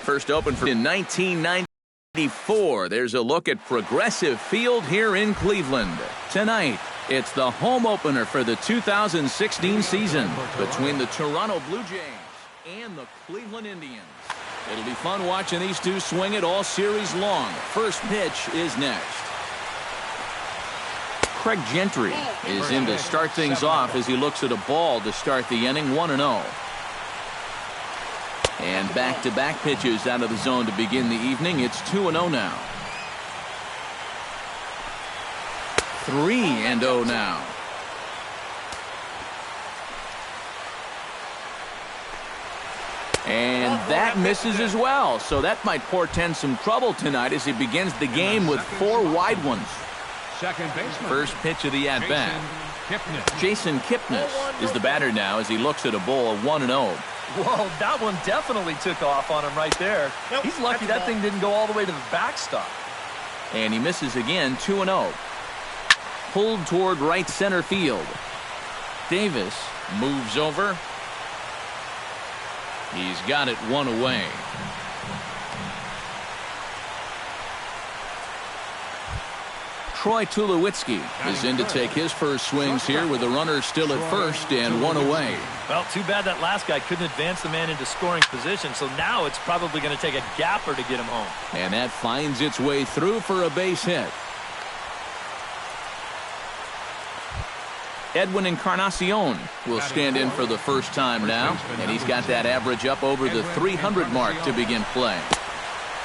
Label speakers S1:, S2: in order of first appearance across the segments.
S1: First opened in 1994. There's a look at Progressive Field here in Cleveland. Tonight, it's the home opener for the 2016 season between the Toronto Blue Jays and the Cleveland Indians. It'll be fun watching these two swing it all series long. First pitch is next. Craig Gentry is in to start things off as he looks at a ball to start the inning, 1-0. And back-to-back pitches out of the zone to begin the evening. It's 2-0 now. 3-0 now. And that misses as well, so that might portend some trouble tonight as he begins the game with 4 wide ones.
S2: Second baseman.
S1: First pitch of the at-bat. Jason Kipnis is the batter now as he looks at a ball of 1-0.
S3: Whoa, that one definitely took off on him right there.
S2: Nope,
S3: he's lucky that thing didn't go all the way to the backstop.
S1: And he misses again, 2-0. Pulled toward right center field. Davis moves over. He's got it 1 away. Troy Tulowitzki is in to take his first swings here with the runner still at first and 1 away.
S3: Well, too bad that last guy couldn't advance the man into scoring position, so now it's probably going to take a gapper to get him home.
S1: And that finds its way through for a base hit. Edwin Encarnacion will stand in for the first time now, and he's got that average up over the 300 mark to begin play.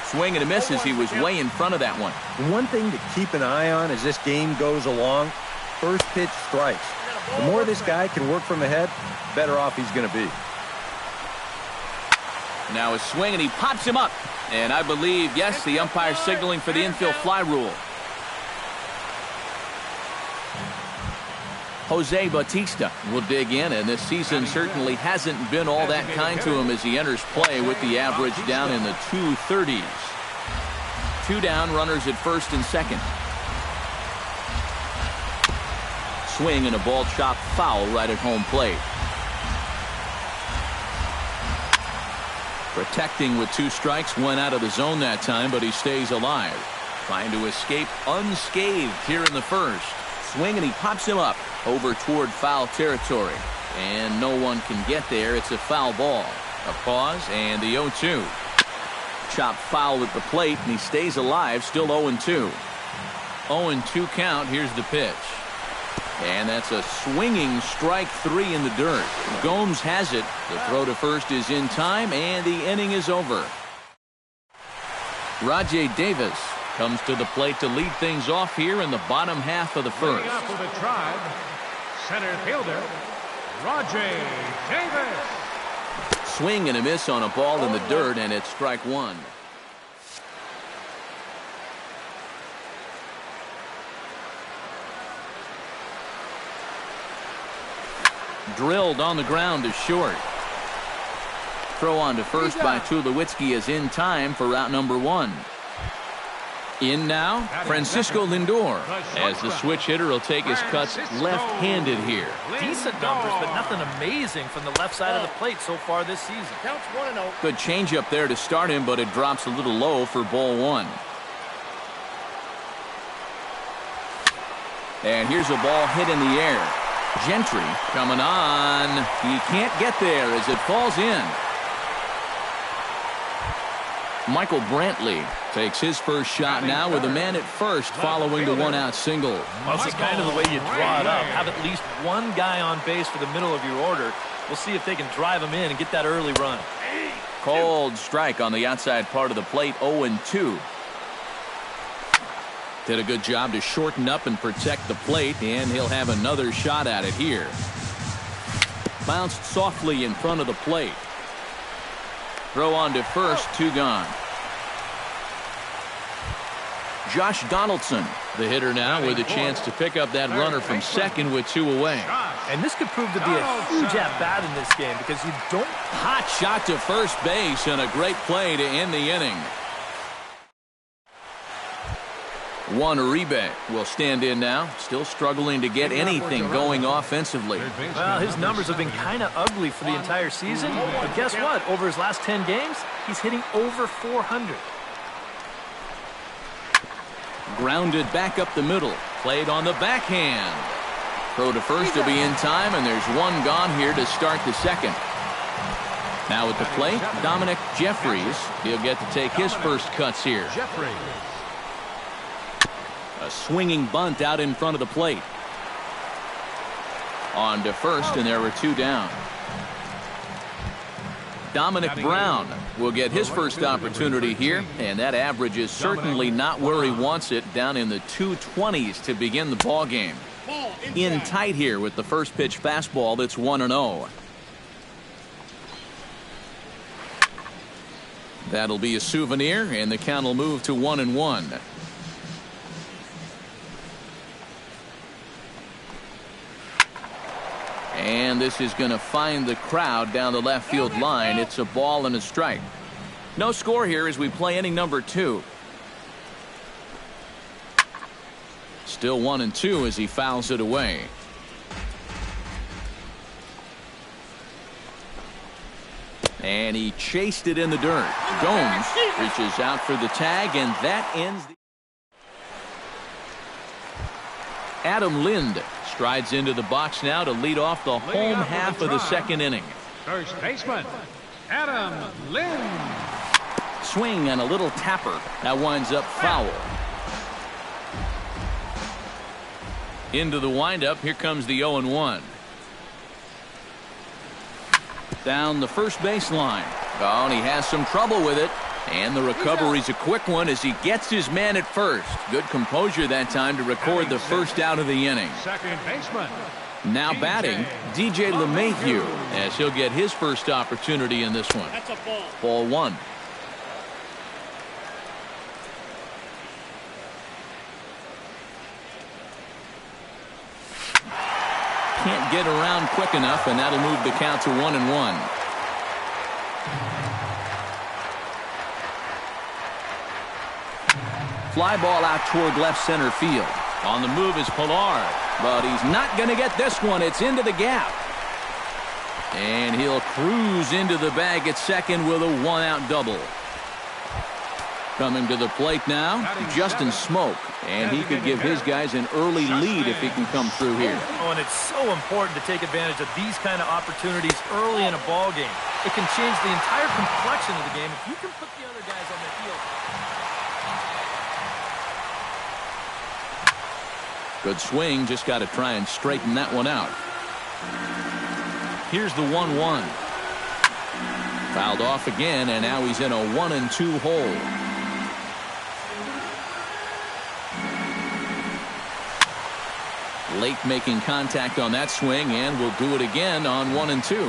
S1: Swing and a miss as he was way in front of that one.
S4: One thing to keep an eye on as this game goes along, first pitch strikes. The more this guy can work from ahead, better off he's going to be.
S1: Now a swing and he pops him up. And I believe, yes, the umpire signaling for the infield fly rule. Jose Bautista will dig in, and this season certainly hasn't been all that kind to him as he enters play with the average down in the 230s. 2 down, runners at first and second. Swing and a ball chopped foul right at home plate. Protecting with 2 strikes, went out of the zone that time, but he stays alive. Trying to escape unscathed here in the first. Swing and he pops him up over toward foul territory. And no one can get there. It's a foul ball. A pause and the 0-2. Chopped foul at the plate and he stays alive, still 0-2. 0-2 count. Here's the pitch. And that's a swinging strike 3 in the dirt. Gomes has it. The throw to first is in time and the inning is over. Rajay Davis comes to the plate to lead things off here in the bottom half of the first.
S2: Up for the Tribe, center fielder, Rajay Davis.
S1: Swing and a miss on a ball in the dirt, and it's strike 1. Drilled on the ground to short. Throw on to first by Tulowitzki is in time for route number 1. In now, Francisco Lindor, as the switch hitter will take his cuts left-handed here.
S3: Decent numbers, but nothing amazing from the left side of the plate so far this season.
S1: Good changeup there to start him, but it drops a little low for ball 1. And here's a ball hit in the air. Gentry coming on. He can't get there as it falls in. Michael Brantley takes his first shot now with a man at first following the 1-out single.
S3: Well, this is kind of the way you draw it up. Have at least one guy on base for the middle of your order. We'll see if they can drive him in and get that early run.
S1: Cold strike on the outside part of the plate, 0-2. Did a good job to shorten up and protect the plate, and he'll have another shot at it here. Bounced softly in front of the plate. Throw on to first, 2 gone. Josh Donaldson, the hitter now, with a chance to pick up that runner from second with 2 away.
S3: And this could prove to be a huge at-bat in this game because you don't...
S1: Hot shot to first base and a great play to end the inning. Juan Uribe will stand in now, still struggling to get anything going offensively.
S3: Well, his numbers have been kind of ugly for the entire season, but guess what? Over his last 10 games, he's hitting over 400.
S1: Grounded back up the middle, played on the backhand. Throw to first will be in time, and there's one gone here to start the second. Now at the plate, Dominic Jeffries. He'll get to take his first cuts here. A swinging bunt out in front of the plate. On to first, and there were two down. Dominic Brown will get his first opportunity here, and that average is certainly not where he wants it, down in the 220s to begin the ball game. In tight here with the first pitch fastball that's 1-0. That'll be a souvenir, and the count will move to 1-1. And this is going to find the crowd down the left field line. It's a ball and a strike. No score here as we play inning number 2. Still 1-2 as he fouls it away. And he chased it in the dirt. Gomes reaches out for the tag, and that ends the... Adam Lind strides into the box now to lead off the home half of the second inning.
S2: First baseman, Adam Lind.
S1: Swing and a little tapper. That winds up foul. Into the windup. Here comes the 0-1. Down the first baseline. Oh, and he has some trouble with it. And the recovery's a quick one as he gets his man at first. Good composure that time to record the first out of the inning.
S2: Second baseman.
S1: Now batting, DJ LeMahieu, as he'll get his first opportunity in this one.
S5: That's a ball.
S1: Ball 1. Can't get around quick enough, and that'll move the count to 1-1. Fly ball out toward left center field. On the move is Pilar, but he's not going to get this one. It's into the gap. And he'll cruise into the bag at second with a one-out double. Coming to the plate now, Justin Smoke, and he could give his guys an early lead if he can come through here.
S3: Oh, and it's so important to take advantage of these kind of opportunities early in a ball game. It can change the entire complexion of the game if you can put the other guys on the field.
S1: Good swing, just got to try and straighten that one out. Here's the 1-1. Fouled off again, and now he's in a 1-2 hole. Late making contact on that swing, and will do it again on 1-2.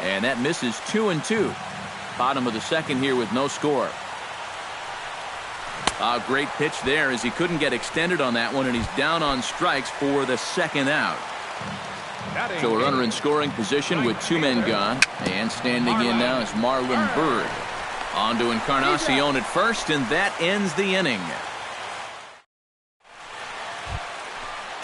S1: And that misses 2-2. Bottom of the second here with no score. A great pitch there as he couldn't get extended on that one, and he's down on strikes for the second out. So a runner in scoring position with two men gone, and standing in now is Marlon Byrd. On to Encarnacion at first, and that ends the inning.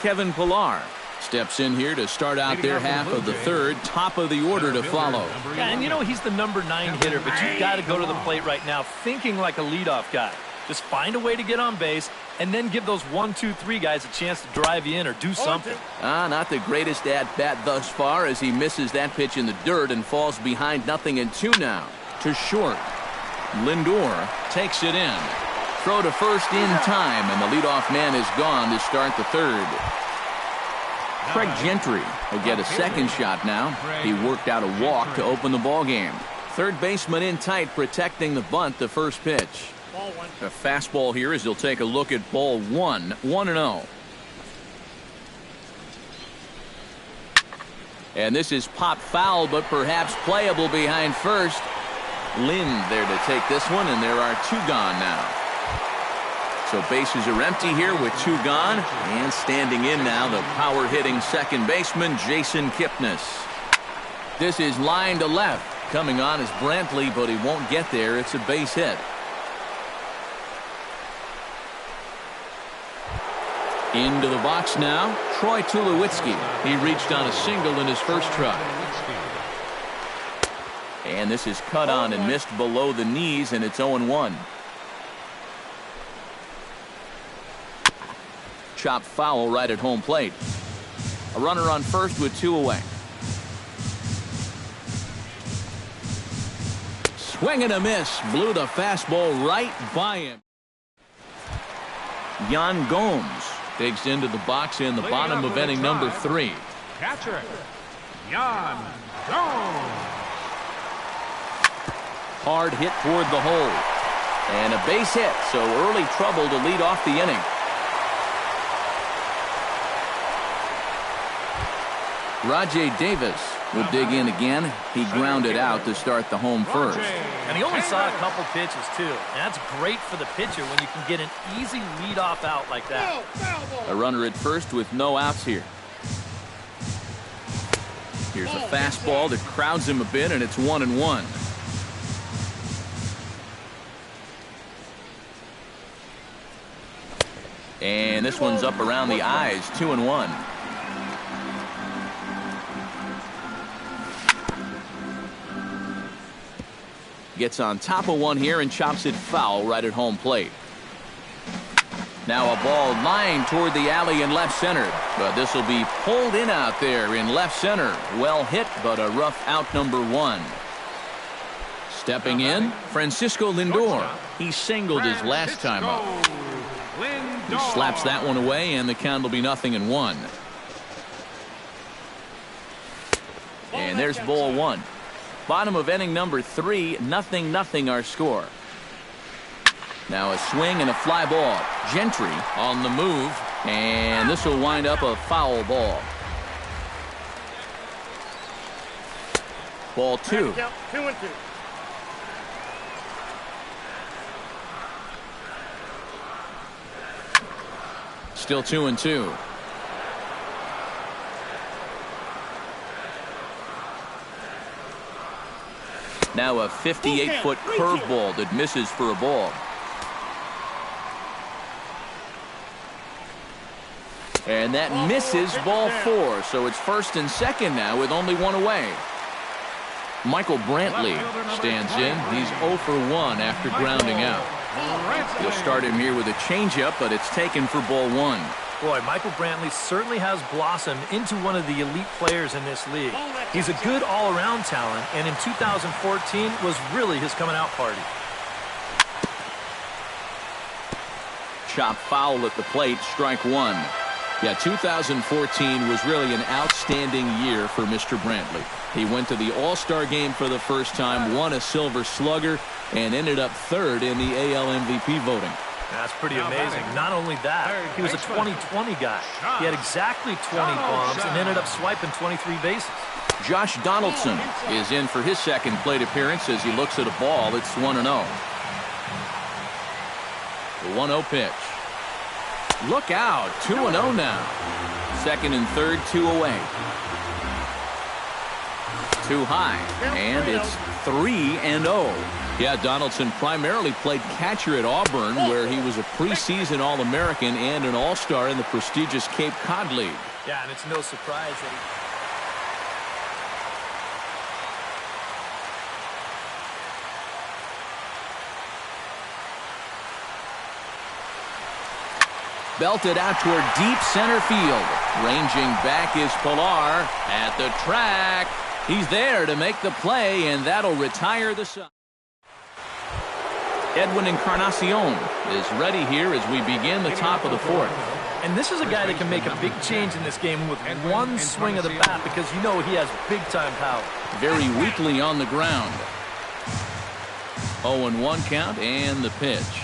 S1: Kevin Pilar steps in here to start out their half of the third. Top of the order to follow.
S3: Yeah, and you know he's the number 9 hitter, but you've got to go to the plate right now thinking like a leadoff guy. Just find a way to get on base, and then give those 1, 2, 3 guys a chance to drive you in or do something.
S1: Not the greatest at-bat thus far as he misses that pitch in the dirt and falls behind 0-2 now. To short. Lindor takes it in. Throw to first in time, and the leadoff man is gone to start the third. Craig Gentry will get a second shot now. He worked out a walk to open the ball game. Third baseman in tight, protecting the bunt, the first pitch. A fastball here as he'll take a look at ball 1, 1-0. And this is pop foul, but perhaps playable behind first. Lind there to take this one, and there are 2 gone now. So bases are empty here with 2 gone, and standing in now the power hitting second baseman Jason Kipnis. This is line to left. Coming on is Brantley, but he won't get there. It's a base hit. Into the box now, Troy Tulowitzki. He reached on a single in his first try. And this is cut on and missed below the knees, and it's 0-1. Chopped foul right at home plate. A runner on first with 2 away. Swing and a miss. Blew the fastball right by him. Yan Gomes digs into the box in the bottom of inning number 3.
S2: Catcher, Yan Gomes.
S1: Hard hit toward the hole. And a base hit, so early trouble to lead off the inning. Rajay Davis will dig in again. He grounded out to start the home first.
S3: And he only saw a couple pitches, too. And that's great for the pitcher when you can get an easy leadoff out like that.
S1: A runner at first with no outs here. Here's a fastball that crowds him a bit, and it's 1-1. And this one's up around the eyes, 2-1. Gets on top of one here and chops it foul right at home plate. Now a ball lined toward the alley in left center, but this will be pulled in out there in left center. Well hit, but a rough out number 1. Stepping in, Francisco Lindor. He singled his last time up. He slaps that one away, and the count will be 0-1. And there's ball 1. Bottom of inning number 3, 0-0 our score. Now a swing and a fly ball. Gentry on the move, and this will wind up a foul ball. Ball 2.
S5: 2-2.
S1: Still 2-2. Now a 58-foot curveball that misses for a ball. And that misses, ball 4. So it's first and second now with only 1 away. Michael Brantley stands in. He's 0 for 1 after grounding out. You'll start him here with a changeup, but it's taken for ball 1.
S3: Boy, Michael Brantley certainly has blossomed into one of the elite players in this league. He's a good all-around talent, and in 2014 was really his coming-out party.
S1: Chop foul at the plate, strike 1. Yeah, 2014 was really an outstanding year for Mr. Brantley. He went to the All-Star game for the first time, won a Silver Slugger, and ended up 3rd in the AL MVP voting.
S3: That's pretty amazing. Not only that, he was a 20-20 guy. He had exactly 20 bombs and ended up swiping 23 bases.
S1: Josh Donaldson is in for his second plate appearance as he looks at a ball. It's 1-0. The 1-0 pitch. Look out, 2-0 now. Second and third, 2 away. Too high, and it's 3-0. Yeah, Donaldson primarily played catcher at Auburn, where he was a preseason All-American and an All-Star in the prestigious Cape Cod League.
S3: Yeah, and it's no surprise that he...
S1: Belted out toward deep center field. Ranging back is Pilar at the track. He's there to make the play, and that'll retire the side. Edwin Encarnacion is ready here as we begin the top of the 4th.
S3: And this is a guy that can make a big change in this game with one swing of the bat, because you know he has big-time power.
S1: Very weakly on the ground. 0-1 count, and the pitch.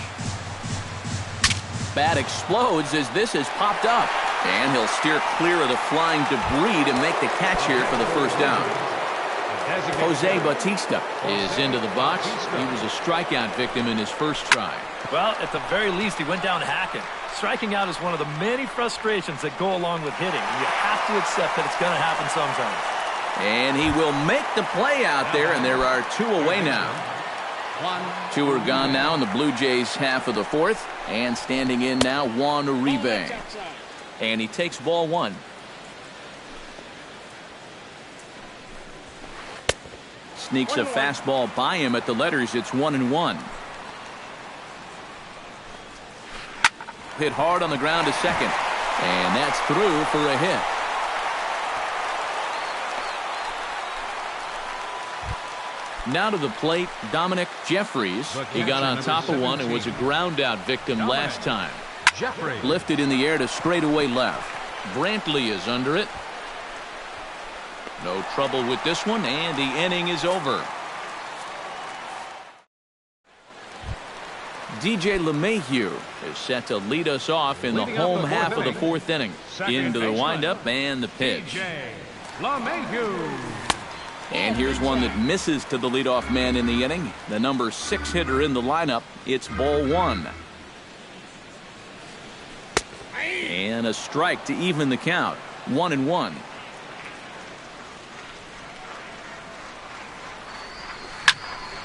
S1: Bat explodes as this has popped up. And he'll steer clear of the flying debris to make the catch here for the first down. Jose Bautista is into the box. He was a strikeout victim in his first try.
S3: Well, at the very least, he went down hacking. Striking out is one of the many frustrations that go along with hitting. You have to accept that it's going to happen sometimes.
S1: And he will make the play out there, and there are 2 away now. 2 are gone now in the Blue Jays half of the 4th. And standing in now, Juan Uribe. And he takes ball 1. Sneaks a fastball by him at the letters. It's 1-1. Hit hard on the ground to second. And that's through for a hit. Now to the plate, Dominic Jeffries. He got on top of one and was a ground out victim last time. Lifted in the air to straightaway left. Brantley is under it. No trouble with this one, and the inning is over. DJ LeMahieu is set to lead us off in the home half of the 4th inning. Into the windup and the pitch. And here's one that misses to the leadoff man in the inning. The number 6 hitter in the lineup. It's ball 1. And a strike to even the count. 1-1.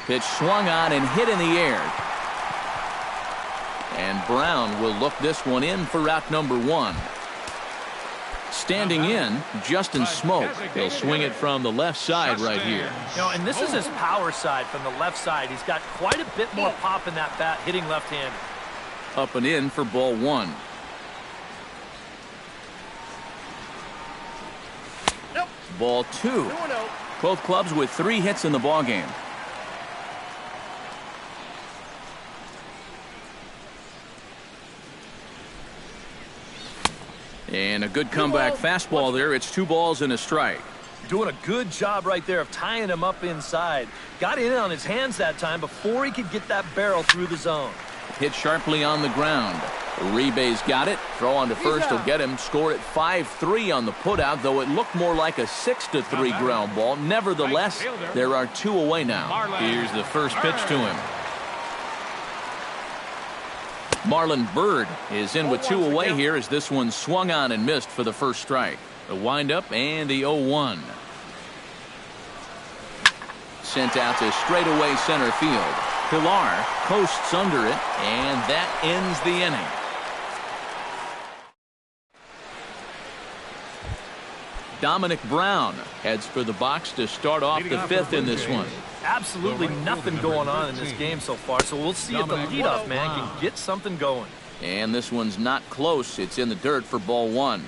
S1: Pitch swung on and hit in the air. And Brown will look this one in for out number 1. Standing in, Justin Smoke. He'll swing it from the left side right here.
S3: And this is his power side from the left side. He's got quite a bit more pop in that bat, hitting left-handed.
S1: Up and in for ball 1. Ball 2. Both clubs with 3 hits in the ballgame. And a good comeback fastball there. It's 2 balls and a strike.
S3: Doing a good job right there of tying him up inside. Got in on his hands that time before he could get that barrel through the zone.
S1: Hit sharply on the ground. Uribe's got it. Throw on to first will get him. Score at 5-3 on the putout, though it looked more like a 6-3 ground ball. Nevertheless, there are 2 away now. Here's the first pitch to him. Marlon Byrd is in with 2 away here as this one swung on and missed for the first strike. The windup and the 0-1. Sent out to straightaway center field. Pilar coasts under it, and that ends the inning. Dominic Brown heads for the box to start off the 5th in this one.
S3: Absolutely nothing going on in this game so far, so we'll see if the leadoff man can get something going.
S1: And this one's not close. It's in the dirt for ball 1.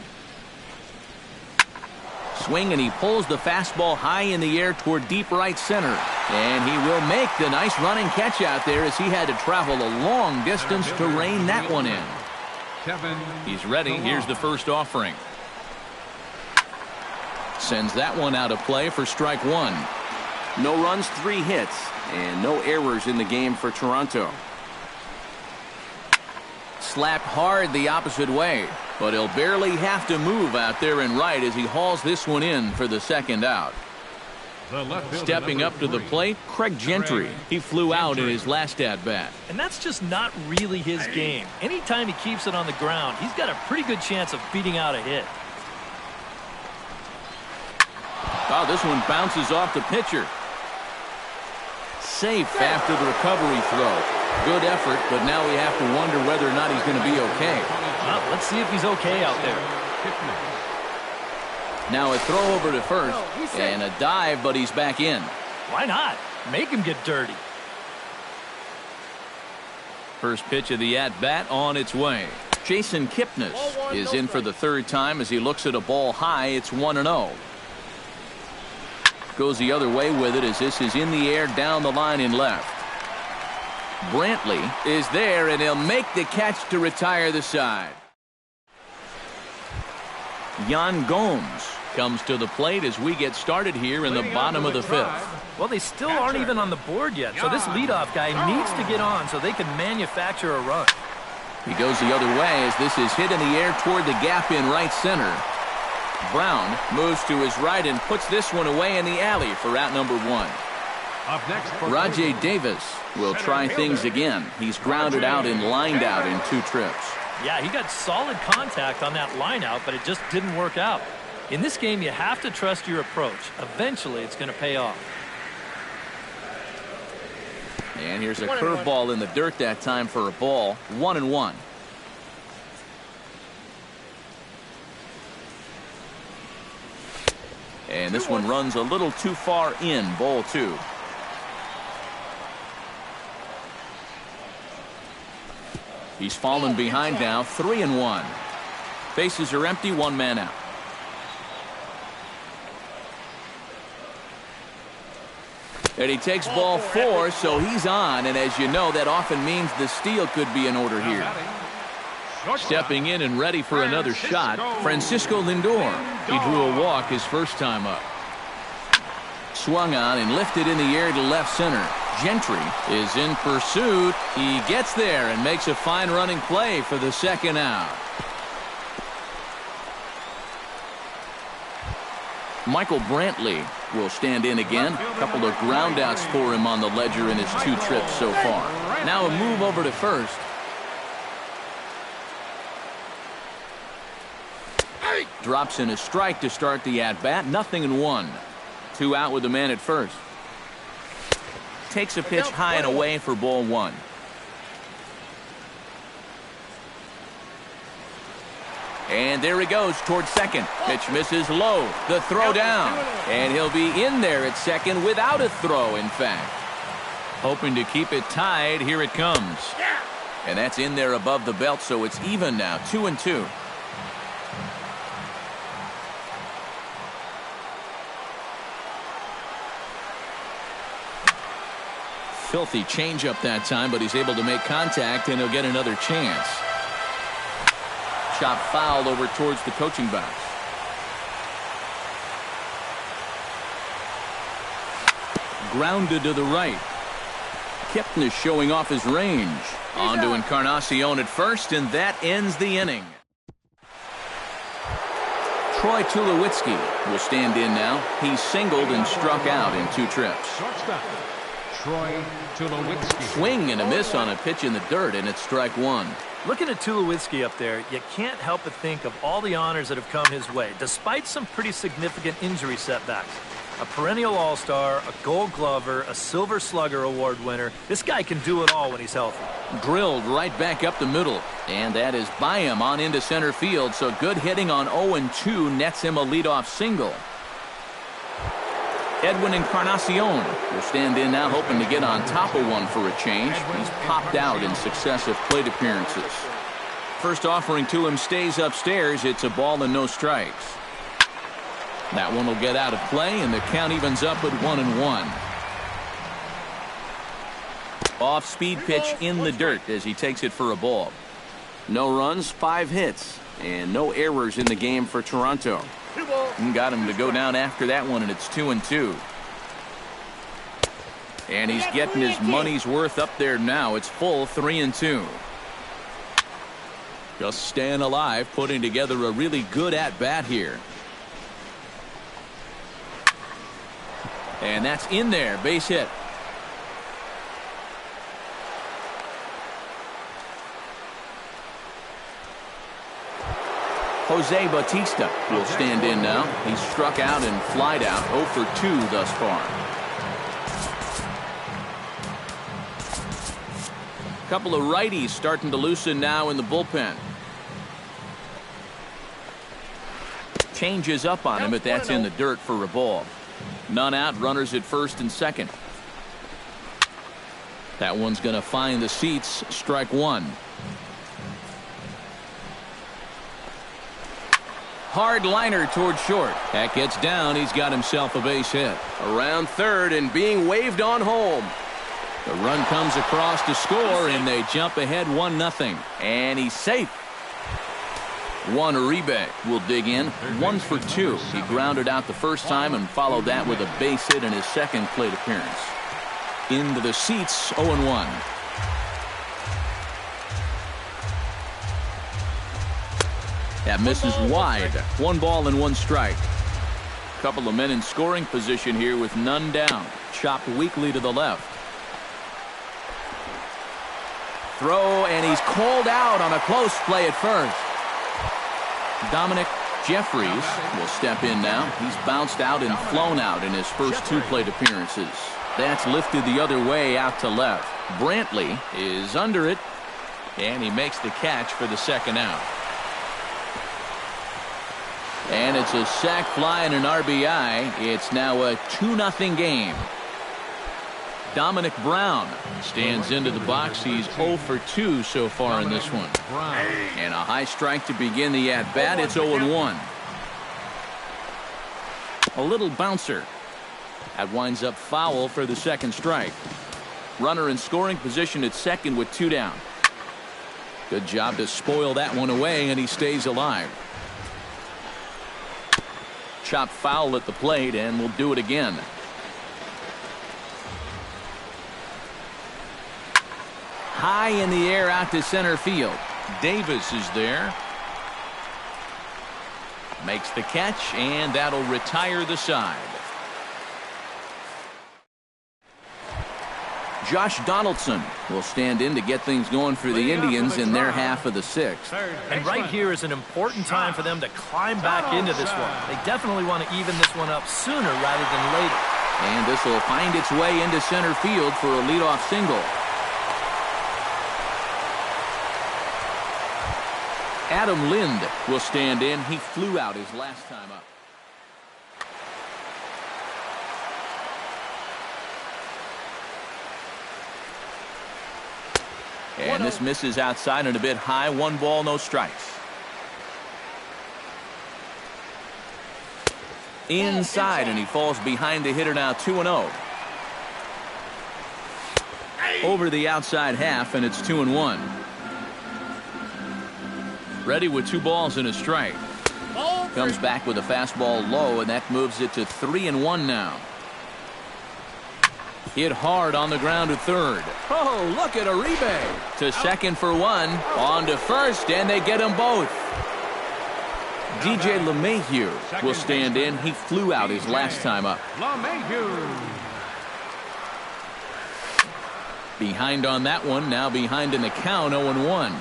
S1: Swing, and he pulls the fastball high in the air toward deep right center. And he will make the nice running catch out there as he had to travel a long distance to rein that one in. He's ready. Here's the first offering. Sends that one out of play for strike 1. No runs, 3 hits, and no errors in the game for Toronto. Slapped hard the opposite way, but he'll barely have to move out there in right as he hauls this one in for the second out. Stepping up to the plate, Craig Gentry. He flew out in his last at-bat.
S3: And that's just not really his game. Anytime he keeps it on the ground, he's got a pretty good chance of beating out a hit.
S1: Oh, this one bounces off the pitcher. Safe after the recovery throw. Good effort, but now we have to wonder whether or not he's going to be okay.
S3: Well, let's see if he's okay out there.
S1: Now a throw over to first, and a dive, but he's back in.
S3: Why not? Make him get dirty.
S1: First pitch of the at-bat on its way. Jason Kipnis is in for the 3rd time as he looks at a ball high. It's 1-0. Goes the other way with it as this is in the air down the line in left. Brantley is there, and he'll make the catch to retire the side. Yan Gomes comes to the plate as we get started here in the bottom of the 5th.
S3: Well, they still aren't even on the board yet, so this leadoff guy needs to get on so they can manufacture a run.
S1: He goes the other way as this is hit in the air toward the gap in right center. Brown moves to his right and puts this one away in the alley for out number 1. Rajay Davis will try things again. He's grounded out and lined out in 2 trips.
S3: Yeah, he got solid contact on that line out, but it just didn't work out. In this game, you have to trust your approach. Eventually, it's going to pay off.
S1: And here's a curveball in the dirt that time for a ball. 1-1. And this one runs a little too far in. Ball 2. He's fallen behind now. 3-1. Bases are empty. 1 man out. And he takes ball 4, so he's on. And as you know, that often means the steal could be in order here. Stepping in and ready for another shot, Francisco Lindor. He drew a walk his first time up. Swung on and lifted in the air to left center. Gentry is in pursuit. He gets there and makes a fine running play for the second out. Michael Brantley will stand in again. A couple of groundouts for him on the ledger in his 2 trips so far. Now a move over to first. Drops in a strike to start the at-bat. 0-1. 2 out with the man at first. Takes a pitch high and away for ball 1. And there he goes towards second. Pitch misses low. The throw down. And he'll be in there at second without a throw, in fact. Hoping to keep it tied. Here it comes. And that's in there above the belt, so it's even now. 2-2. Filthy changeup that time, but he's able to make contact, and he'll get another chance. Chop foul over towards the coaching box. Grounded to the right. Kipnis showing off his range. On to Encarnacion at first, and that ends the inning. Troy Tulowitzki will stand in now. He singled and struck out in 2 trips.
S2: Shortstop, Troy Tulowitzki.
S1: Swing and a miss on a pitch in the dirt, and it's strike 1.
S3: Looking at Tulowitzki up there, you can't help but think of all the honors that have come his way, despite some pretty significant injury setbacks. A perennial all-star, a gold glover, a silver slugger award winner. This guy can do it all when he's healthy.
S1: Drilled right back up the middle. And that is by him on into center field. So good hitting on 0-2 nets him a leadoff single. Edwin Encarnacion will stand in now, hoping to get on top of one for a change. He's popped out in successive plate appearances. First offering to him stays upstairs. It's a ball and no strikes. That one will get out of play, and the count evens up at 1-1. Off-speed pitch in the dirt as he takes it for a ball. No runs, 5 hits, and no errors in the game for Toronto. Got him to go down after that one, and it's 2-2. And he's getting his money's worth up there now. It's full 3-2. Just staying alive, putting together a really good at-bat here. And that's in there, base hit. Jose Bautista will stand in now. He's struck out and flied out. 0 for 2 thus far. A couple of righties starting to loosen now in the bullpen. Changes up on him, but that's in the dirt for a ball. None out, runners at first and second. That one's going to find the seats. Strike 1. Hard liner toward short. That gets down. He's got himself a base hit. Around third and being waved on home. The run comes across to score, and they jump ahead 1-0. And he's safe. Juan Uribe will dig in. 1 for 2. He grounded out the first time and followed that with a base hit in his second plate appearance. Into the seats, 0-1. That misses wide. 1 ball and 1 strike. Couple of men in scoring position here with none down. Chopped weakly to the left. Throw, and he's called out on a close play at first. Dominic Jeffries will step in now. He's bounced out and flown out in his first 2 plate appearances. That's lifted the other way out to left. Brantley is under it, and he makes the catch for the second out. And it's a sac fly and an RBI. It's now a 2-0 game. Dominic Brown stands into the box. He's 0 for 2 so far in this one. And a high strike to begin the at-bat. It's 0-1. A little bouncer. That winds up foul for the second strike. Runner in scoring position at second with 2 down. Good job to spoil that one away, and he stays alive. Chop foul at the plate, and we'll do it again. High in the air out to center field. Davis is there. Makes the catch, and that'll retire the side. Josh Donaldson will stand in to get things going for the Indians in their half of the 6th.
S3: And right here is an important time for them to climb back into this one. They definitely want to even this one up sooner rather than later.
S1: And this will find its way into center field for a leadoff single. Adam Lind will stand in. He flew out his last time up. And this misses outside and a bit high. 1 ball, no strikes. Inside, and he falls behind the hitter now. 2-0. Over the outside half, and it's 2-1. Ready with 2 balls and a strike. Comes back with a fastball low, and that moves it to 3-1 now. Hit hard on the ground to third. Oh, look at Uribe. To second for 1. On to first, and they get them both. DJ LeMahieu will stand in. He flew out his last time up. Behind on that one. Now behind in the count. 0-1.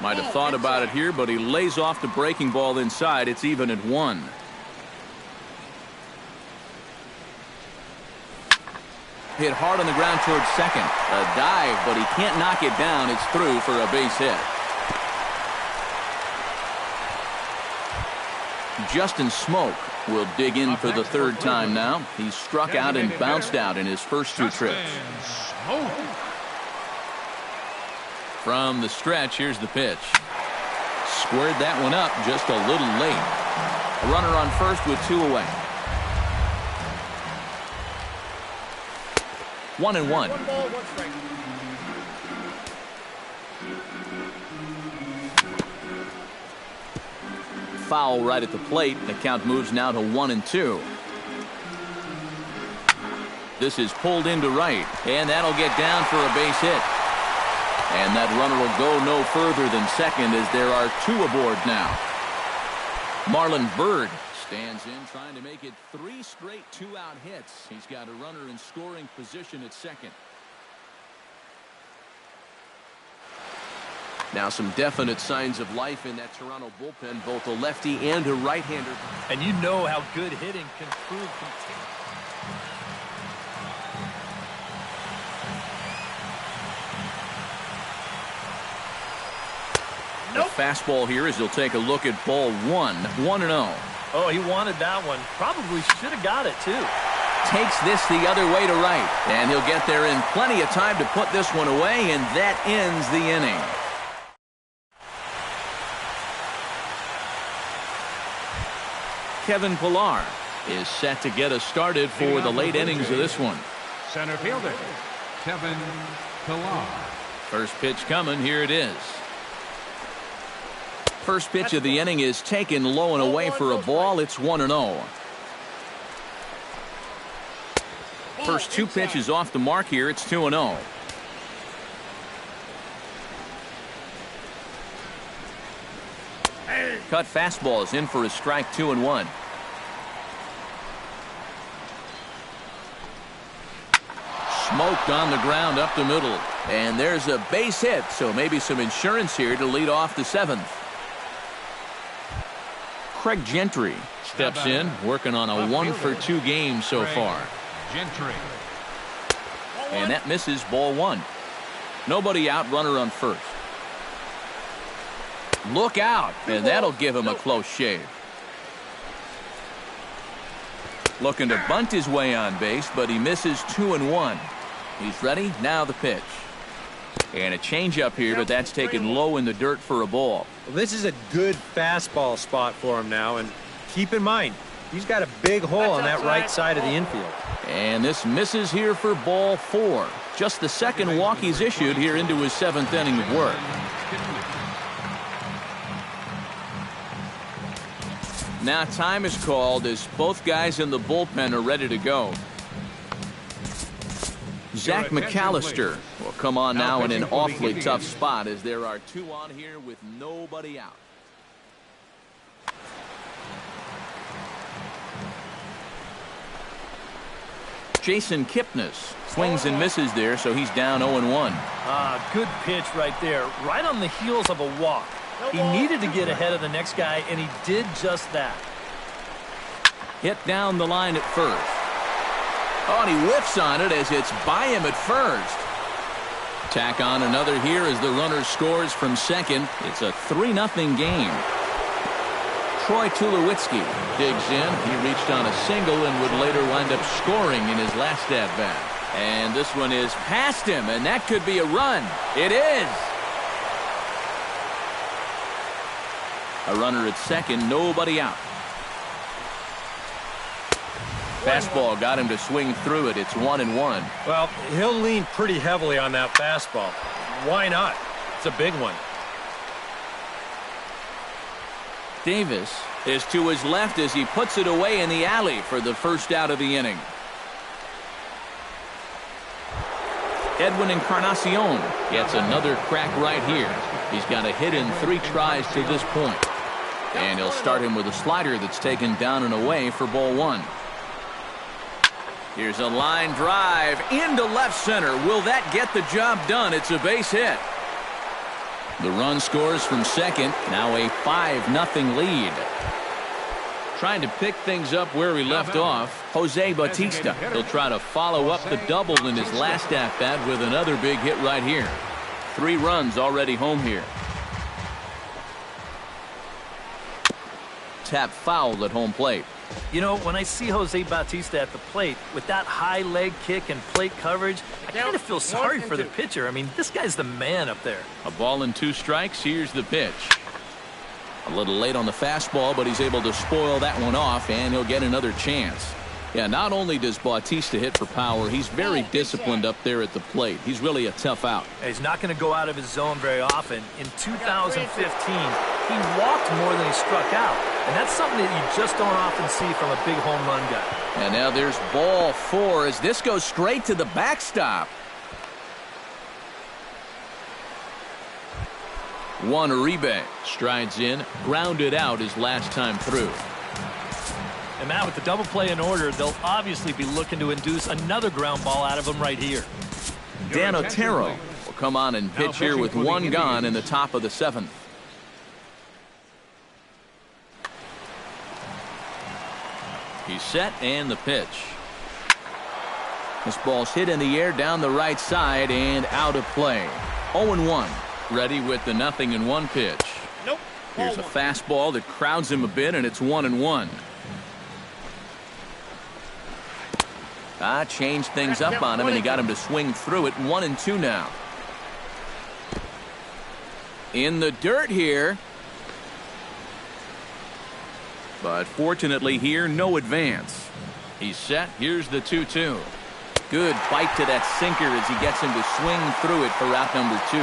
S1: Might have thought about it here, but he lays off the breaking ball inside. It's even at 1. Hit hard on the ground towards second. A dive, but he can't knock it down. It's through for a base hit. Justin Smoke will dig in for the 3rd time now. He's struck out and bounced out in his first 2 trips. From the stretch, here's the pitch. Squared that one up just a little late. A runner on first with 2 away. 1-1. Foul right at the plate. The count moves now to 1-2. This is pulled into right, and that'll get down for a base hit. And that runner will go no further than second as there are 2 aboard now. Marlon Byrd stands in trying to make it 3 straight 2-out hits. He's got a runner in scoring position at second. Now some definite signs of life in that Toronto bullpen, both a lefty and a right-hander.
S3: And you know how good hitting can prove continuous.
S1: Nope. The fastball here as he'll take a look at ball 1. 1-0.
S3: Oh, he wanted that one. Probably should have got it, too.
S1: Takes this the other way to right. And he'll get there in plenty of time to put this one away, and that ends the inning. Kevin Pillar is set to get us started for the late innings of this one.
S2: Center fielder, Kevin Pillar.
S1: First pitch coming. Here it is. First pitch of the inning is taken low and away for a ball. It's 1-0. First 2 pitches off the mark here. It's 2-0. Cut fastball is in for a strike. 2-1. Smoked on the ground up the middle. And there's a base hit, so maybe some insurance here to lead off the 7th. Craig Gentry steps in, working on a 1-for-2 game so far.
S2: Gentry.
S1: And that misses, ball 1. Nobody out, runner on first. Look out, and that'll give him a close shave. Looking to bunt his way on base, but he misses 2-1. He's ready, now the pitch. And a changeup here, but that's taken low in the dirt for a ball.
S4: Well, this is a good fastball spot for him now, and keep in mind, he's got a big hole on that right side of the infield.
S1: And this misses here for ball 4. Just the second walk he's issued here into his 7th inning of work. Now time is called as both guys in the bullpen are ready to go. Zach McAllister will come on now in an awfully tough spot as there are 2 on here with nobody out. Jason Kipnis swings and misses there, so he's down 0-1.
S3: Good pitch right there, right on the heels of a walk. He needed to get ahead of the next guy, and he did just that.
S1: Hit down the line at first. Oh, and he whiffs on it as it's by him at first. Tack on another here as the runner scores from second. It's a 3-0 game. Troy Tulowitzki digs in. He reached on a single and would later wind up scoring in his last at-bat. And this one is past him, and that could be a run. It is. A runner at second, nobody out. Fastball got him to swing through it. It's 1-1.
S4: Well, he'll lean pretty heavily on that fastball. Why not? It's a big one.
S1: Davis is to his left as he puts it away in the alley for the first out of the inning. Edwin Encarnacion gets another crack right here. He's got a hit in 3 tries to this point. And he'll start him with a slider that's taken down and away for ball 1. Here's a line drive into left center. Will that get the job done? It's a base hit. The run scores from second. Now a 5-0 lead. Trying to pick things up where he left off, Jose Bautista. He'll try to follow up the double in his last at-bat with another big hit right here. 3 runs already home here. Tap foul at home plate.
S3: You know, when I see Jose Bautista at the plate with that high leg kick and plate coverage, I kind of feel sorry for the pitcher. I mean, this guy's the man up there.
S1: A ball and 2 strikes. Here's the pitch. A little late on the fastball, but he's able to spoil that one off, and he'll get another chance. Yeah, not only does Bautista hit for power, he's very disciplined up there at the plate. He's really a tough out.
S3: He's not going to go out of his zone very often. In 2015, he walked more than he struck out. And that's something that you just don't often see from a big home run guy.
S1: And now there's ball 4 as this goes straight to the backstop. Juan Uribe strides in, grounded out his last time through.
S3: And Matt, with the double play in order, they'll obviously be looking to induce another ground ball out of him right here.
S1: Dan Otero will come on and pitch here with 1 gone in the top of the 7th. He's set and the pitch. This ball's hit in the air down the right side and out of play. 0-1. Ready with the 0-1 pitch.
S2: Nope.
S1: Here's a fastball that crowds him a bit, and it's 1-1. Changed things up on him, and he got him to swing through it. 1-2 now. In the dirt here. But fortunately here, no advance. He's set. Here's the 2-2. Good bite to that sinker as he gets him to swing through it for out number 2.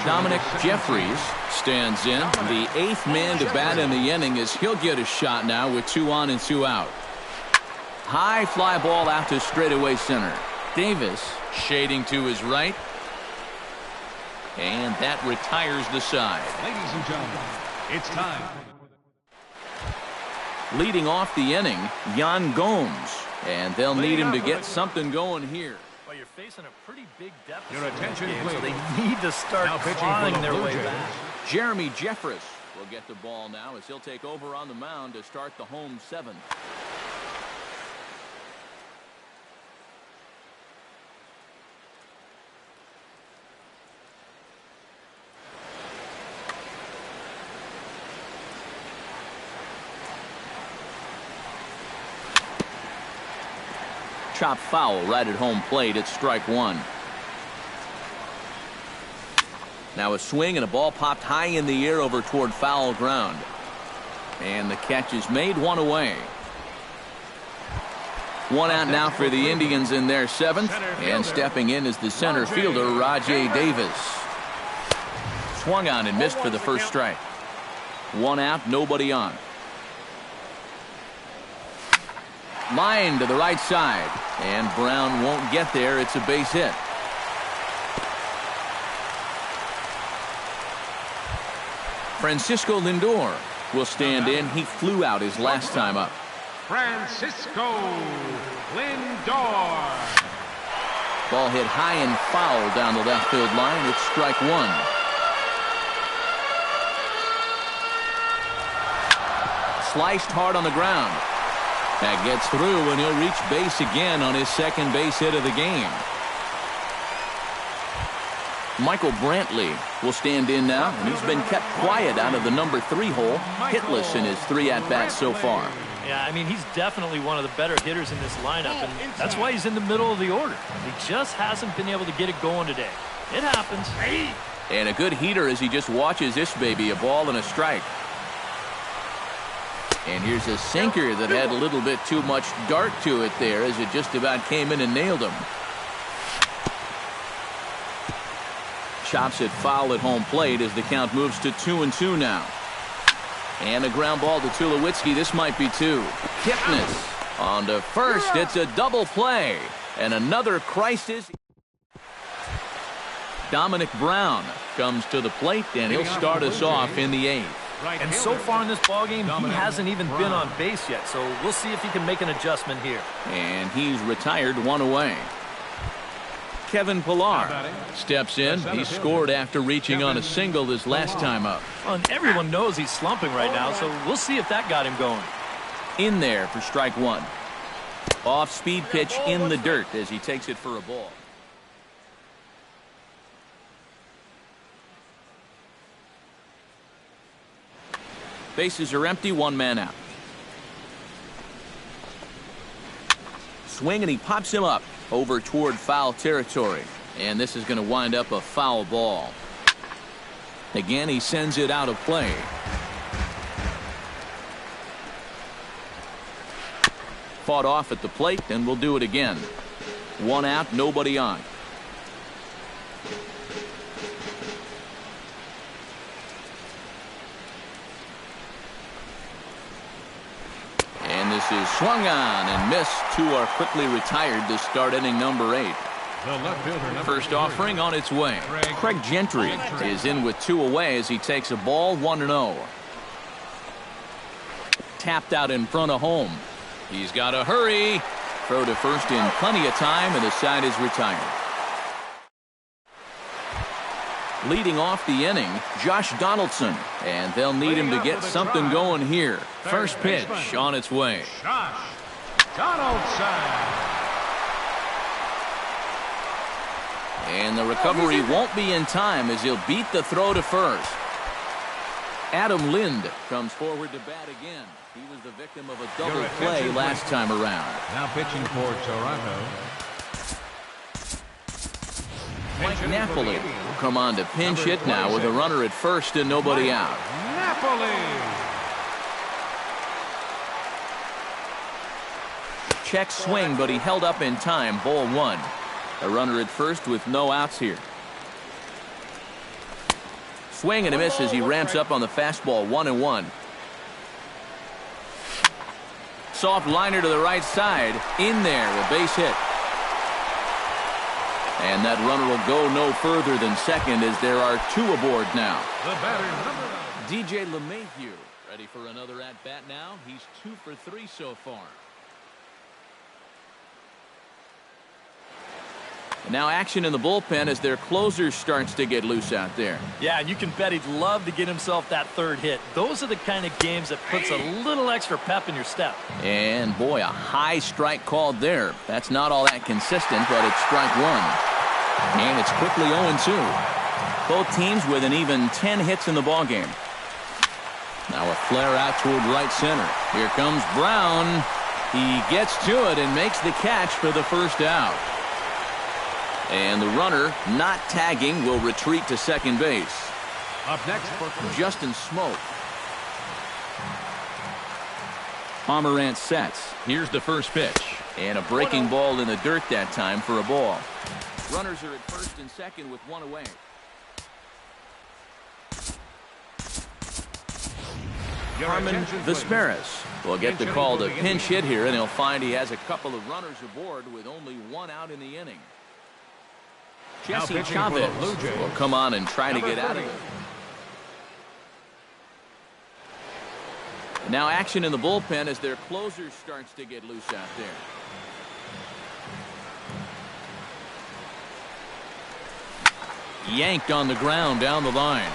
S1: Dominic Jeffries stands in. The 8th man to bat in the inning as he'll get a shot now with 2 on and 2 out. High fly ball out to straightaway center. Davis shading to his right. And that retires the side.
S2: Ladies and gentlemen, it's time.
S1: Leading off the inning, Yan Gomes. And they'll need him to get something going here.
S3: Well, you're facing a pretty big deficit.
S2: Your attention,
S3: in this game, so
S2: please.
S3: they need to start
S2: Now pitching for
S3: clawing
S2: the
S3: their
S2: Blue
S3: way
S2: Jays.
S3: back.
S1: Jeremy Jeffress will get the ball now as he'll take over on the mound to start the home seventh. Chop foul right at home plate. It's strike one. Now a swing and a ball popped high in the air over toward foul ground. And the catch is made, one away. One out now for the Indians in their seventh. And stepping in is the center fielder, Rajay Davis. Swung on and missed for the first strike. One out, nobody on. Line to the right side. And Brown won't get there. It's a base hit. Francisco Lindor will stand in. He flew out his last time up.
S2: Francisco Lindor.
S1: Ball hit high and foul down the left field line. It's strike one. Sliced hard on the ground. That gets through, and he'll reach base again on his second base hit of the game. Michael Brantley will stand in now, and he's been kept quiet out of the number 3 hole, hitless in his 3 at-bats so far.
S3: Yeah, I mean, he's definitely one of the better hitters in this lineup, and that's why he's in the middle of the order. He just hasn't been able to get it going today. It happens.
S1: And a good heater as he just watches this baby, a ball and a strike. And here's a sinker that had a little bit too much dart to it there as it just about came in and nailed him. Chops it foul at home plate as the count moves to 2-2 now. And a ground ball to Tulowitzki. This might be 2. Kipnis on to first. It's a double play. And another crisis. Dominic Brown comes to the plate, and he'll start us off in the 8th.
S3: And so far in this ballgame, he hasn't even been on base yet, so we'll see if he can make an adjustment here.
S1: And he's retired, one away. Kevin Pillar steps in. He scored after reaching on a single his last time up.
S3: Well, and everyone knows he's slumping right now, so we'll see if that got him going.
S1: In there for strike one. Off-speed pitch in the dirt as he takes it for a ball. Bases are empty, one man out. Swing, and he pops him up over toward foul territory. And this is going to wind up a foul ball. Again, he sends it out of play. Fought off at the plate, and we'll do it again. One out, nobody on. This is swung on and missed. 2 are quickly retired to start inning number 8. First offering on its way. Craig Gentry is in with 2 away as he takes a ball, 1-0. Tapped out in front of home. He's got to hurry. Throw to first in plenty of time, and the side is retired. Leading off the inning, Josh Donaldson, and they'll need him to get something going here. First pitch on its way.
S2: Josh Donaldson.
S1: And the recovery won't be in time as he'll beat the throw to first. Adam Lind comes forward to bat again. He was the victim of a double play last time around.
S2: Now pitching for Toronto.
S1: Mike Napoli will come on to pinch hit now with a runner at first and nobody out.
S2: Napoli.
S1: Check swing, but he held up in time. Ball 1. A runner at first with no outs here. Swing and a miss as he ramps up on the fastball. 1-1. Soft liner to the right side. In there, a base hit. And that runner will go no further than second as there are 2 aboard now.
S2: The batter, number 9.
S1: DJ LeMahieu ready for another at-bat now. He's 2 for 3 so far. Now action in the bullpen as their closer starts to get loose out there.
S3: Yeah, and you can bet he'd love to get himself that third hit. Those are the kind of games that puts a little extra pep in your step.
S1: And boy, a high strike called there. That's not all that consistent, but it's strike one. And it's quickly 0-2. Both teams with an even 10 hits in the ballgame. Now a flare out toward right center. Here comes Brown. He gets to it and makes the catch for the first out. And the runner, not tagging, will retreat to second base.
S2: Up next for
S1: Justin Smoke. Pomerantz sets. Here's the first pitch. And a breaking ball in the dirt that time for a ball. Runners are at first and second with one away. Carmen Vesperis will get the call to pinch hit here, and he'll find he has a couple of runners aboard with only one out in the inning. Jesse Chavez will come on and try to get out of it. Now action in the bullpen as their closer starts to get loose out there. Yanked on the ground down the line.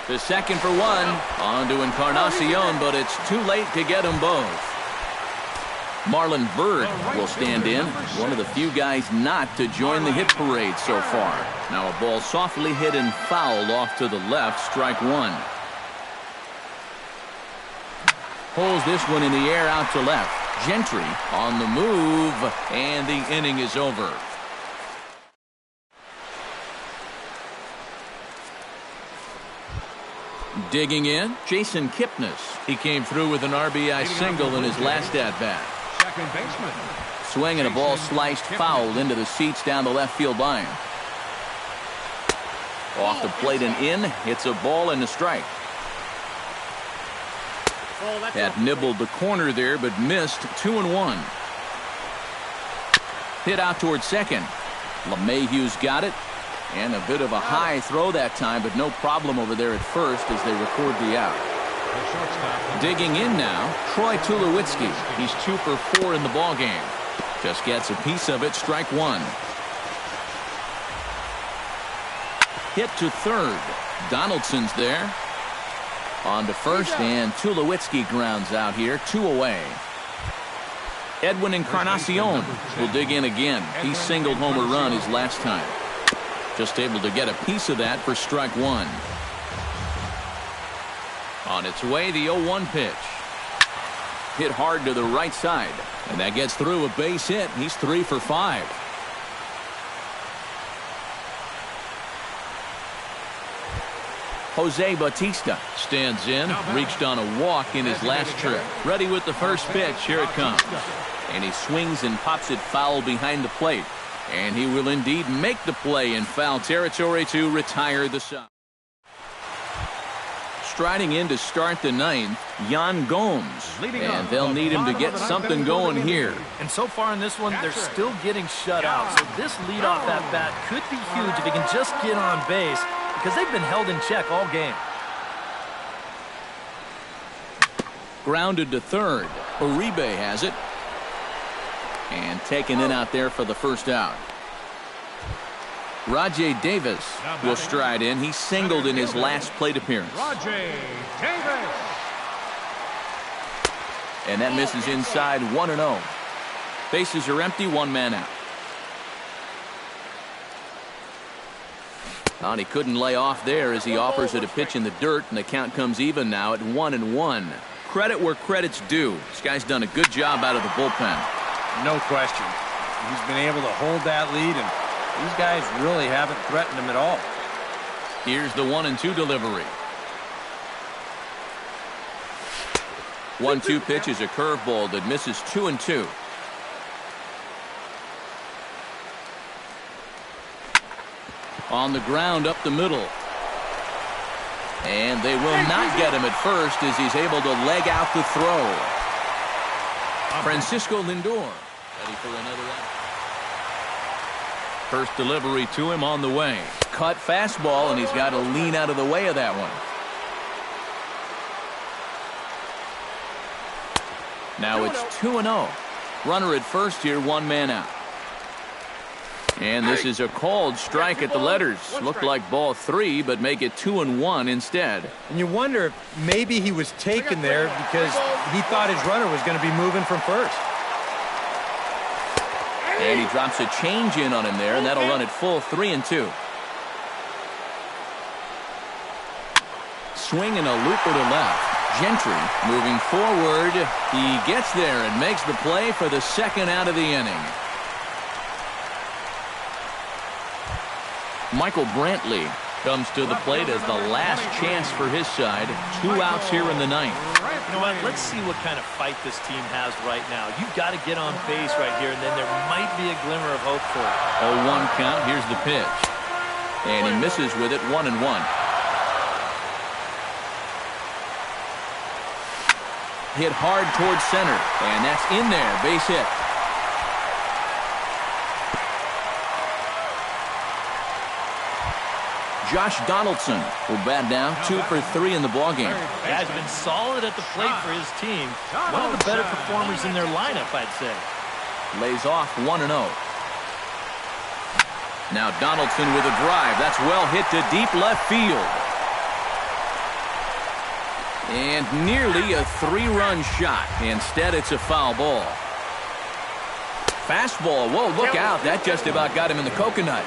S1: The second for one. On to Encarnacion, but it's too late to get them both. Marlon Byrd will stand in, one of the few guys not to join the hit parade so far. Now a ball softly hit and fouled off to the left, strike one. Pulls this one in the air out to left. Gentry on the move, and the inning is over. Digging in, Jason Kipnis. He came through with an RBI single in his last at-bat.
S2: second baseman.
S1: Swing and a ball sliced foul into the seats down the left field line. Off the plate and in. It's a ball and a strike. That nibbled the corner there, but missed. 2-1. Hit out towards second. LeMahieu's got it. And a bit of a high throw that time, but no problem over there at first as they record the out. Digging in now, Troy Tulowitzki. He's 2 for 4 in the ballgame. Just gets a piece of it, strike one. Hit to third. Donaldson's there. On to first, and Tulowitzki grounds out here, 2 away. Edwin Encarnacion will dig in again. He singled home a run his last time. Just able to get a piece of that for strike one. On its way, the 0-1 pitch. Hit hard to the right side, and that gets through a base hit. He's 3 for 5. Jose Bautista stands in, reached on a walk in his last trip. Ready with the first pitch. Here it comes. And he swings and pops it foul behind the plate. And he will indeed make the play in foul territory to retire the side. Striding in to start the ninth, Yan Gomes. And they'll need him to get something going here.
S3: And so far in this one, they're still getting shut out. So this leadoff at bat could be huge if he can just get on base, because they've been held in check all game.
S1: Grounded to third. Uribe has it. And taken in out there for the first out. Rajay Davis will stride in. He singled in his last plate appearance.
S2: Rajay Davis.
S1: And that misses inside, 1-0. Bases are empty, 1 man out. And he couldn't lay off there as he offers it a pitch in the dirt, and the count comes even now at 1-1. Credit where credit's due. This guy's done a good job out of the bullpen.
S4: No question. He's been able to hold that lead, and these guys really haven't threatened him at all.
S1: Here's the 1-2 delivery. 1-2 pitch is a curveball that misses 2-2. On the ground up the middle. And they will not get him at first as he's able to leg out the throw. Francisco Lindor ready for another out. First delivery to him on the way. Cut fastball, and he's got to lean out of the way of that one. Now it's 2-0. Runner at first here, 1 man out. And this is a called strike at the letters. Looked like ball 3, but make it 2-1 instead.
S4: And you wonder if maybe he was taken there because he thought his runner was going to be moving from first.
S1: And he drops a change in on him there, and that'll run it full 3-2. Swing and a looper to left. Gentry moving forward. He gets there and makes the play for the second out of the inning. Michael Brantley comes to the plate as the last chance for his side. 2 outs here in the ninth.
S3: You know what? Let's see what kind of fight this team has right now. You've got to get on base right here, and then there might be a glimmer of hope for it.
S1: 0-1 count. Here's the pitch. And he misses with it, 1-1. Hit hard towards center, and that's in there. Base hit. Josh Donaldson will bat down 2 for 3 in the ballgame.
S3: He has been solid at the plate for his team. One of the better performers in their lineup, I'd say.
S1: Lays off 1-0. Now Donaldson with a drive. That's well hit to deep left field. And nearly a 3-run shot. Instead, it's a foul ball. Fastball. Whoa, look out. That just about got him in the coconut.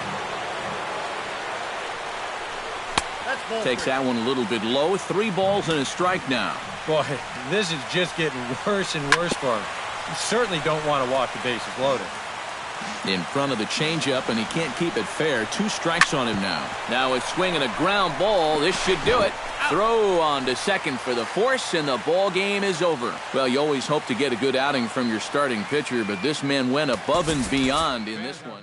S1: Takes that one a little bit low. 3 balls and a strike now.
S4: Boy, this is just getting worse and worse for him. You certainly don't want to walk the bases loaded.
S1: In front of the changeup, and he can't keep it fair. 2 strikes on him now. Now a swing and a ground ball. This should do it. Throw on to second for the force, and the ball game is over. Well, you always hope to get a good outing from your starting pitcher, but this man went above and beyond in this one.